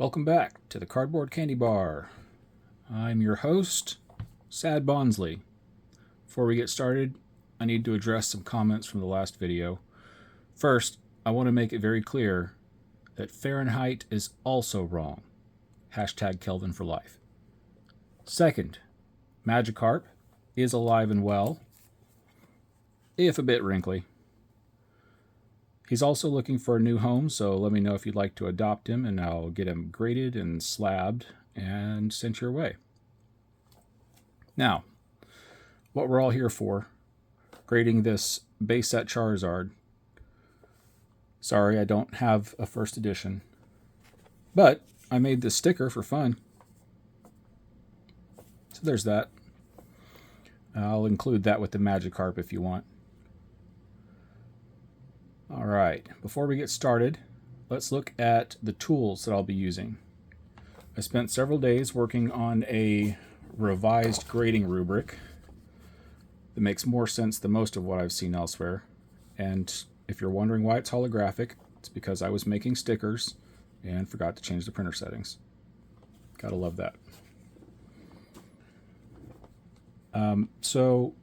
Welcome back to the Cardboard Candy Bar. I'm your host, Sad Bonsley. Before we get started, I need to address some comments from the last video. First, I want to make it very clear that Fahrenheit is also wrong. Hashtag Kelvin for life. Second, Magikarp is alive and well, if a bit wrinkly. He's also looking for a new home, so let me know if you'd like to adopt him, and I'll get him graded and slabbed and sent your way. Now, what we're all here for, grading this base set Charizard. Sorry, I don't have a first edition, but I made this sticker for fun. So there's that. I'll include that with the Magikarp if you want. All right, before we get started, let's look at the tools that I'll be using. I spent several days working on a revised grading rubric that makes more sense than most of what I've seen elsewhere. And if you're wondering why it's holographic, it's because I was making stickers and forgot to change the printer settings. Gotta love that. So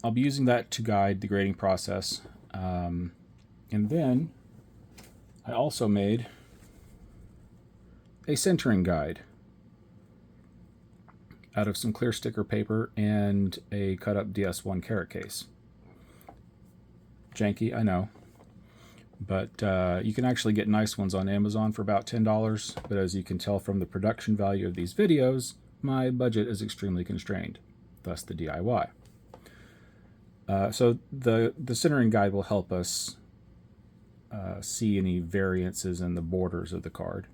I'll be using that to guide the grading process. And then I also made a centering guide out of some clear sticker paper and a cut up DS1 carrot case. Janky, I know, but you can actually get nice ones on Amazon for about $10, but as you can tell from the production value of these videos, my budget is extremely constrained, thus the DIY. So the centering guide will help us see any variances in the borders of the card.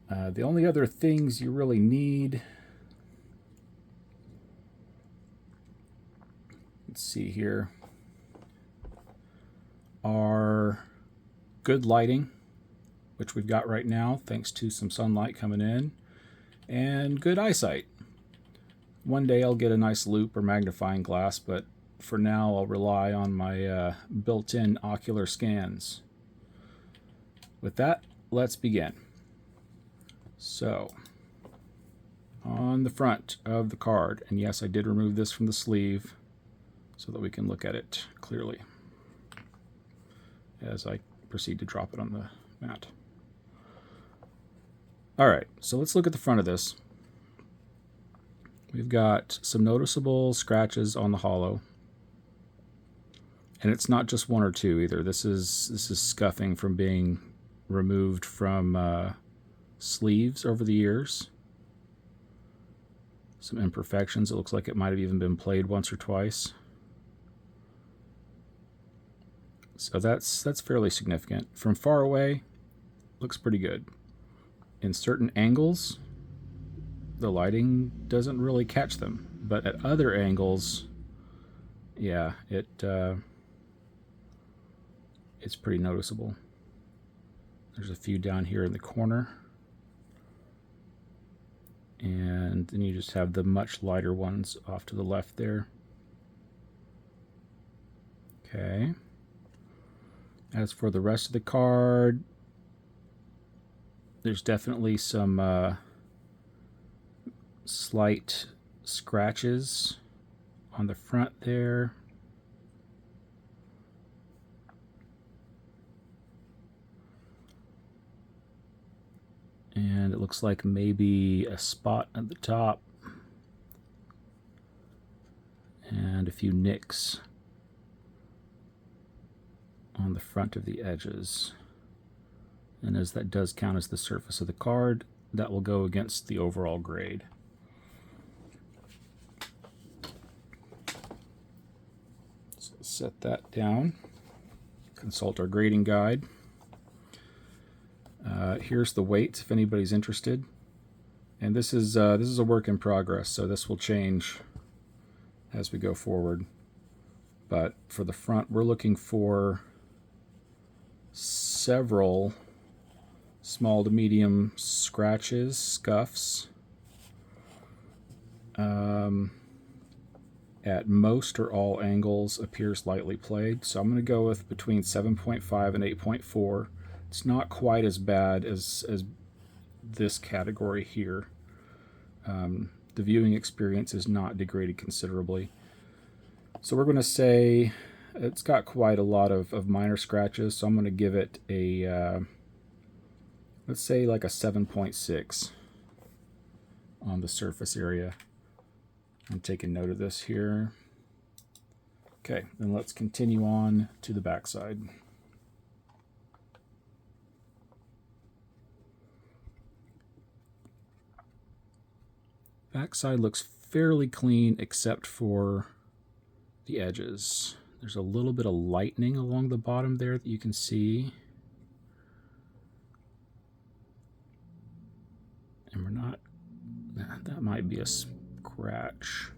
The only other things you really need, let's see here, are good lighting, which we've got right now thanks to some sunlight coming in, and good eyesight. One day I'll get a nice loupe or magnifying glass, but for now I'll rely on my built-in ocular scans. With that, let's begin. So, on the front of the card, and yes, I did remove this from the sleeve so that we can look at it clearly as I proceed to drop it on the mat. Alright, so let's look at the front of this. We've got some noticeable scratches on the hollow. And it's not just one or two either. This is scuffing from being removed from sleeves over the years. Some imperfections. It looks like it might have even been played once or twice. So that's fairly significant. From far away, looks pretty good. In certain angles, the lighting doesn't really catch them, but at other angles, yeah, it's pretty noticeable. There's a few down here in the corner, and then you just have the much lighter ones off to the left there. Okay. As for the rest of the card, there's definitely some slight scratches on the front there. And it looks like maybe a spot at the top and a few nicks on the front of the edges. And as that does count as the surface of the card, that will go against the overall grade. So set that down. Consult our grading guide. Here's the weight if anybody's interested. And this is a work in progress, so this will change as we go forward. But for the front, we're looking for several small to medium scratches, scuffs. At most or all angles appears lightly played. So I'm going to go with between 7.5 and 8.4. It's not quite as bad as this category here. The viewing experience is not degraded considerably. So we're going to say it's got quite a lot of minor scratches, so I'm going to give it a, let's say like a 7.6 on the surface area. I'm taking note of this here. Okay, then let's continue on to the backside. Backside looks fairly clean except for the edges. There's a little bit of lightening along the bottom there that you can see. And we're not, that might be a scratch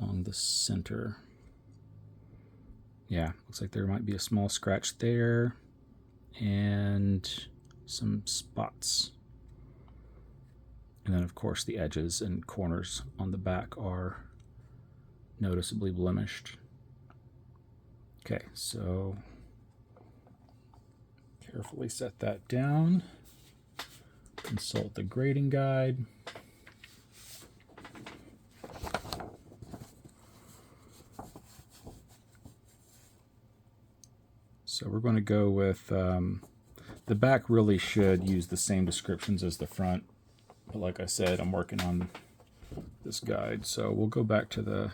along the center. Yeah, looks like there might be a small scratch there and some spots. And then of course the edges and corners on the back are noticeably blemished. Okay, so carefully set that down. Consult the grading guide. So we're going to go with, the back really should use the same descriptions as the front. But like I said, I'm working on this guide. So we'll go back to the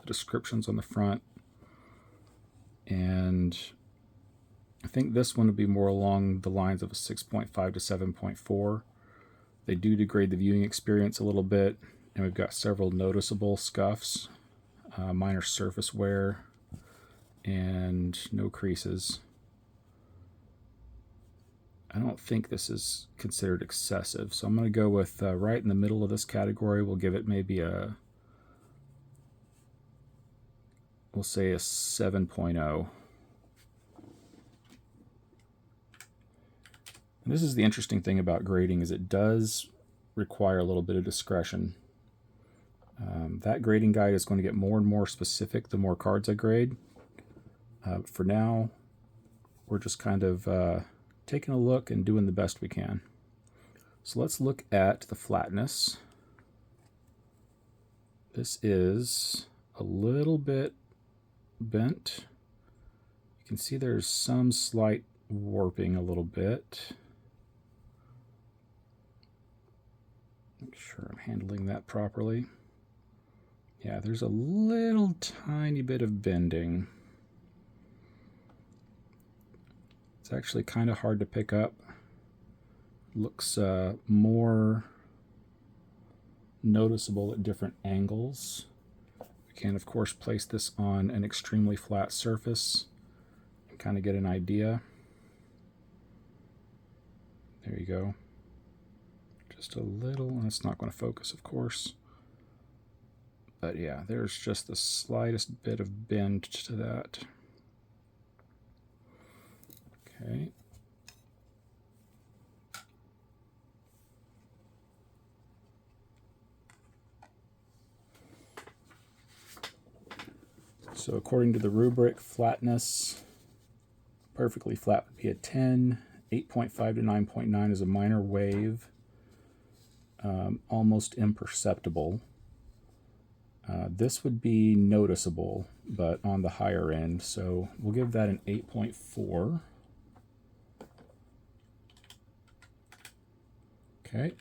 descriptions on the front. And I think this one would be more along the lines of a 6.5 to 7.4. They do degrade the viewing experience a little bit. And we've got several noticeable scuffs, minor surface wear, and no creases. I don't think this is considered excessive, so I'm going to go with right in the middle of this category. We'll give it maybe a, we'll say a 7.0. And this is the interesting thing about grading, is it does require a little bit of discretion. That grading guide is going to get more and more specific the more cards I grade. For now, we're just kind of taking a look and doing the best we can. So let's look at the flatness. This is a little bit bent. You can see there's some slight warping a little bit. Make sure I'm handling that properly. Yeah, there's a little tiny bit of bending. It's actually kind of hard to pick up. Looks more noticeable at different angles. We can, of course, place this on an extremely flat surface and kind of get an idea. There you go. Just a little, and it's not going to focus, of course. But yeah, there's just the slightest bit of bend to that. Okay. So according to the rubric, flatness, perfectly flat would be a 10, 8.5 to 9.9 is a minor wave, almost imperceptible. This would be noticeable, but on the higher end, so we'll give that an 8.4. Okay,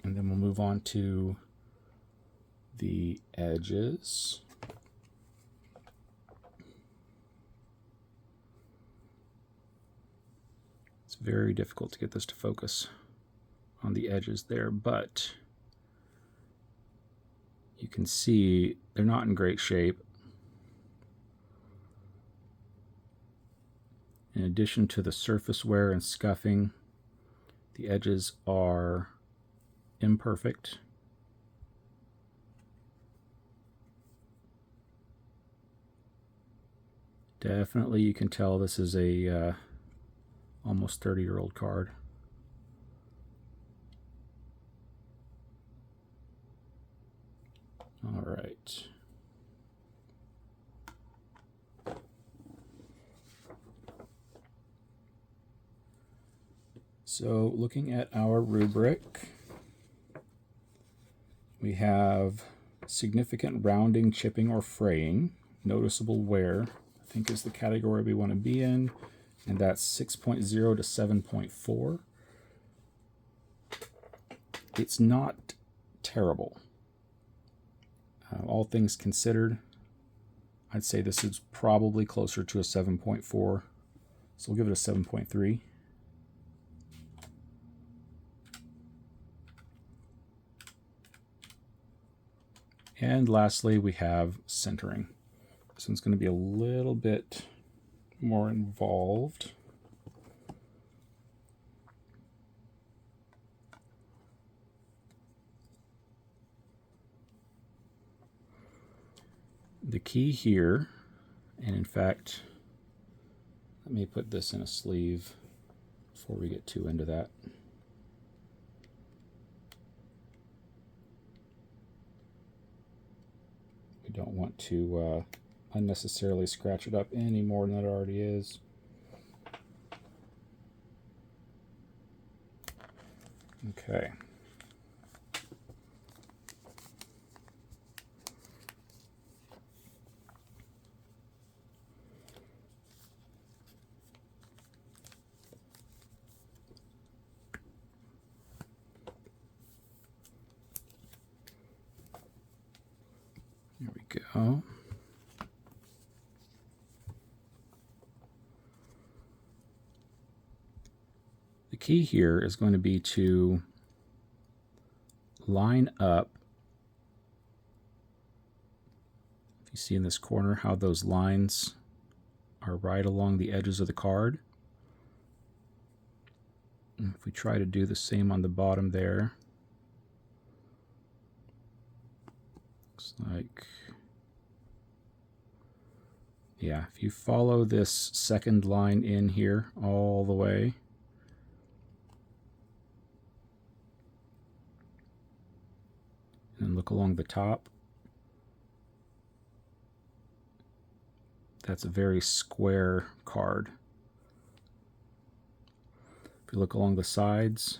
and then we'll move on to the edges. It's very difficult to get this to focus on the edges there, but you can see they're not in great shape. In addition to the surface wear and scuffing, the edges are imperfect. Definitely you can tell this is a almost 30-year-old card. All right. So looking at our rubric, we have significant rounding, chipping, or fraying. Noticeable wear, I think, is the category we want to be in, and that's 6.0 to 7.4. It's not terrible. All things considered, I'd say this is probably closer to a 7.4, so we'll give it a 7.3. And lastly, we have centering. This one's going to be a little bit more involved. The key here, and in fact, let me put this in a sleeve before we get too into that. We don't want to unnecessarily scratch it up any more than it already is. Okay. There we go. The key here is going to be to line up. If you see in this corner how those lines are right along the edges of the card. And if we try to do the same on the bottom there, looks like, yeah, if you follow this second line in here all the way, and look along the top, that's a very square card. If you look along the sides,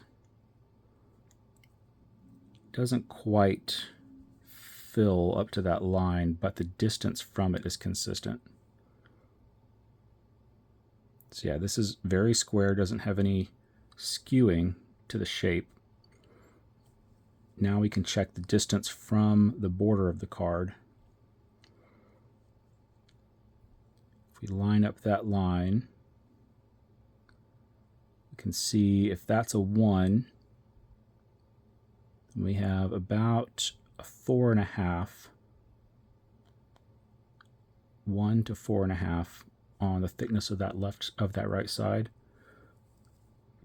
it doesn't quite fill up to that line, but the distance from it is consistent. So yeah, this is very square, doesn't have any skewing to the shape. Now we can check the distance from the border of the card. If we line up that line, we can see if that's a 1, then we have about a 4.5, 1 to 4.5 on the thickness of that right side.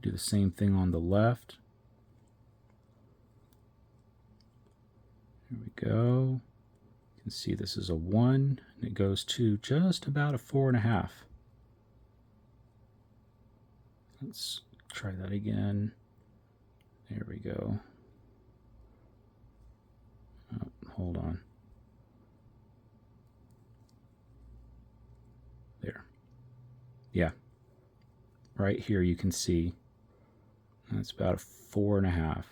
Do the same thing on the left. Here we go. You can see this is a 1, and it goes to just about a 4.5. Let's try that again. There we go. Oh, hold on. There. Yeah. Right here you can see that's about a 4.5.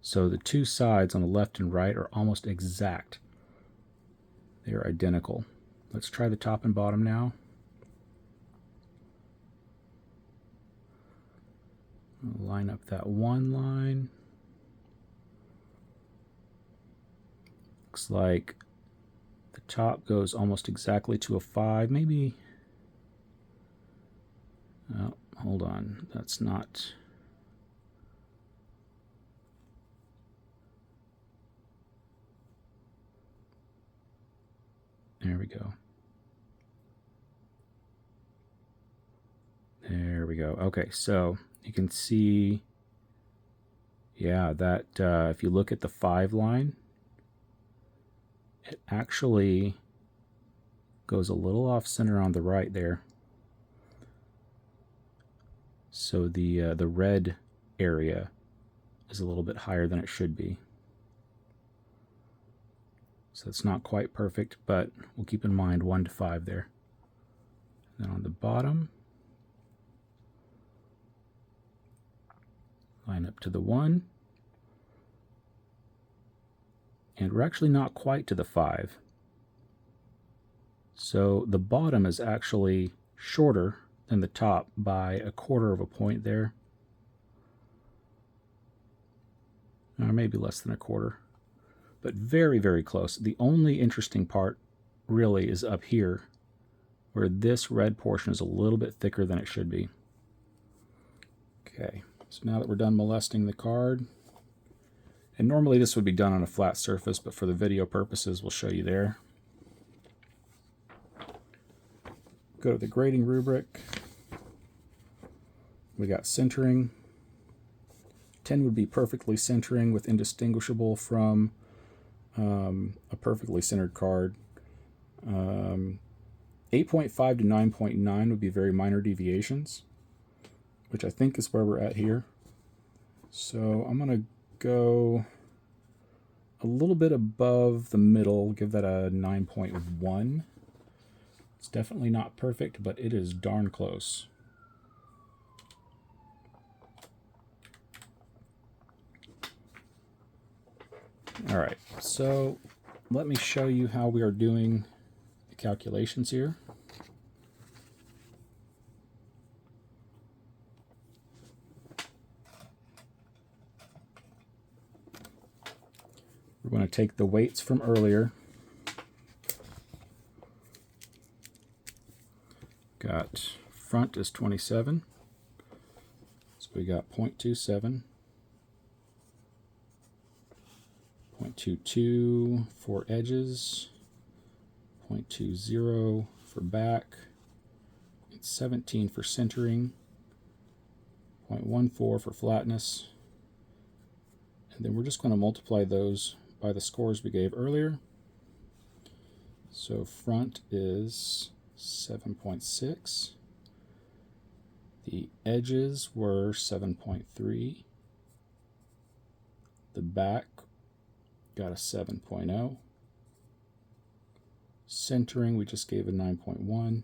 So the two sides on the left and right are almost exact. They are identical. Let's try the top and bottom now. I'll line up that one line. Looks like the top goes almost exactly to a 5, maybe. Oh, hold on, that's not. There we go. There we go. Okay, so you can see, yeah, that if you look at the 5 line, it actually goes a little off center on the right there. So the red area is a little bit higher than it should be. So it's not quite perfect, but we'll keep in mind 1 to 5 there. And then on the bottom, line up to the 1. And we're actually not quite to the 5. So the bottom is actually shorter than the top by 1/4 of a point there. Or maybe less than 1/4. But very, very close. The only interesting part really is up here, where this red portion is a little bit thicker than it should be. Okay, so now that we're done molesting the card, and normally this would be done on a flat surface, but for the video purposes, we'll show you there. Go to the grading rubric. We got centering. 10 would be perfectly centering with indistinguishable from a perfectly centered card. 8.5 to 9.9 would be very minor deviations, which I think is where we're at here. So I'm going to go a little bit above the middle, give that a 9.1. It's definitely not perfect, but it is darn close. All right, so let me show you how we are doing the calculations here. We're going to take the weights from earlier. Got front is 27, so we got 0.27, 0.22 for edges, 0.20 for back, 0.17 for centering, 0.14 for flatness, and then we're just going to multiply those by the scores we gave earlier. So front is 7.6. The edges were 7.3. The back got a 7.0. Centering, we just gave a 9.1.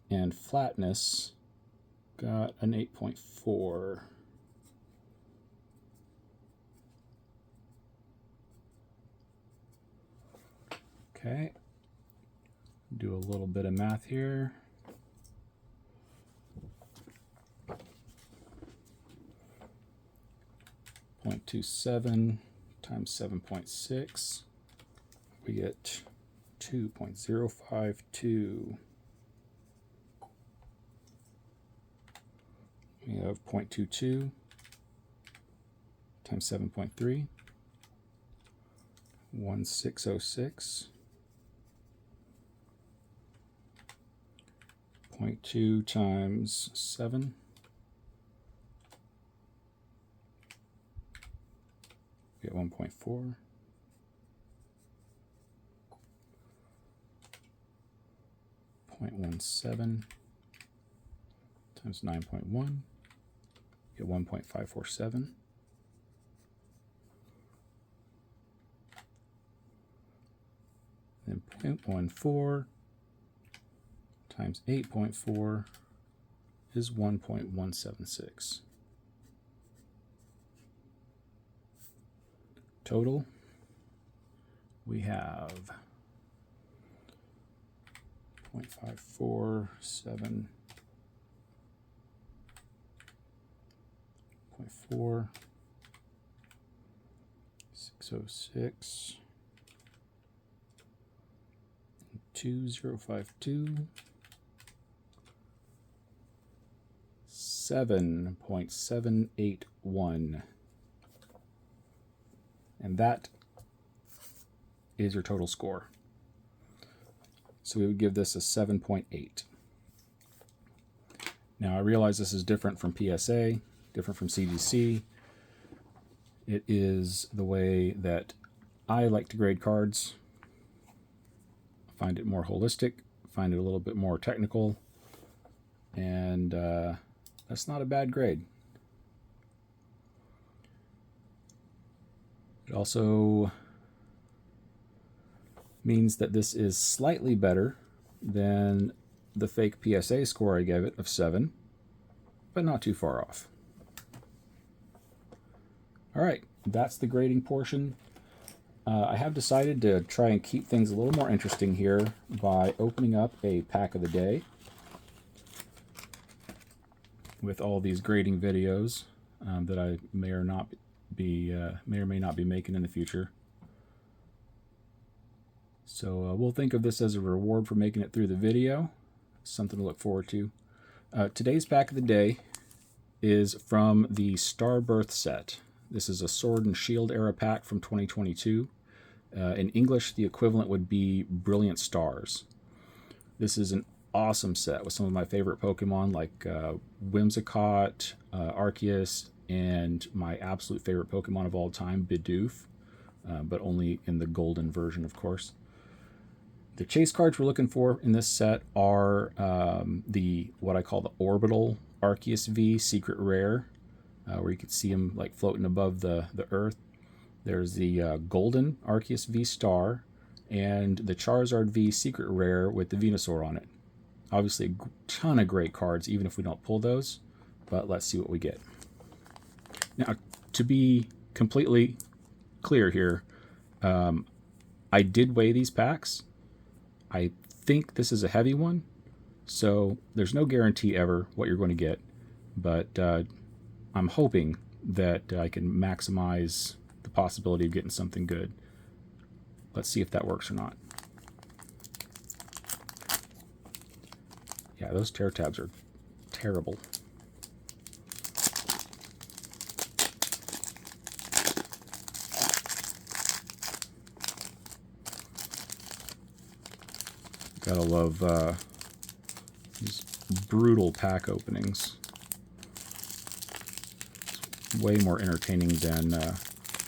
And flatness got an 8.4. Okay. Do a little bit of math here. .27 times 7.6, we get 2.052. We have 0.22 times 7.3, 1606. 0.2 times 7, we get 1.4. 0.17 times 9.1, get 1.547. Then 0.14 times 8.4 is 1.176. Total, we have 0.547, 0.4, 606, 2052, 7.781. And that is your total score. So we would give this a 7.8. Now I realize this is different from PSA, different from CGC. It is the way that I like to grade cards. I find it more holistic, find it a little bit more technical, and that's not a bad grade. It also means that this is slightly better than the fake PSA score I gave it of 7, but not too far off. All right, that's the grading portion. I have decided to try and keep things a little more interesting here by opening up a pack of the day with all these grading videos that I may or may not be making in the future. So we'll think of this as a reward for making it through the video, something to look forward to. Today's pack of the day is from the Starbirth set. This is a Sword and Shield era pack from 2022. In English, the equivalent would be Brilliant Stars. This is an awesome set with some of my favorite Pokemon like Whimsicott, Arceus, and my absolute favorite Pokemon of all time, Bidoof, but only in the golden version, of course. The chase cards we're looking for in this set are what I call the Orbital Arceus V Secret Rare, where you can see him like floating above the earth. There's the Golden Arceus V Star and the Charizard V Secret Rare with the Venusaur on it. Obviously a ton of great cards even if we don't pull those, but let's see what we get. Now, to be completely clear here, I did weigh these packs. I think this is a heavy one, so there's no guarantee ever what you're going to get, but I'm hoping that I can maximize the possibility of getting something good. Let's see if that works or not. Yeah, those tear tabs are terrible. Gotta love these brutal pack openings. It's way more entertaining than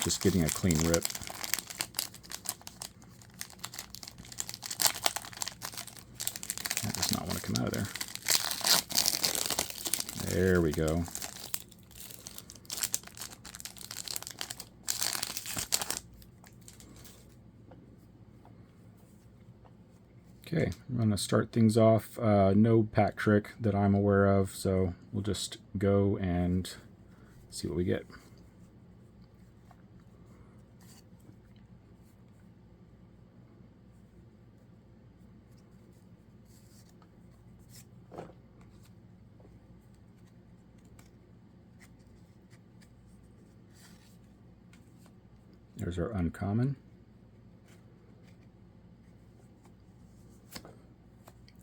just getting a clean rip. That does not want to come out of there. There we go. Okay, I'm going to start things off. No pack trick that I'm aware of, so we'll just go and see what we get. There's our uncommon.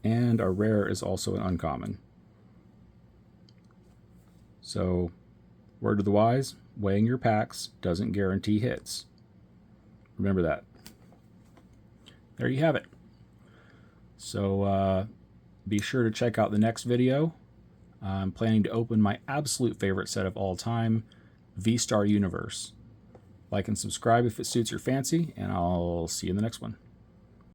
And our rare is also an uncommon. So, word to the wise, weighing your packs doesn't guarantee hits. Remember that. There you have it. So, be sure to check out the next video. I'm planning to open my absolute favorite set of all time, V-Star Universe. Like and subscribe if it suits your fancy, and I'll see you in the next one.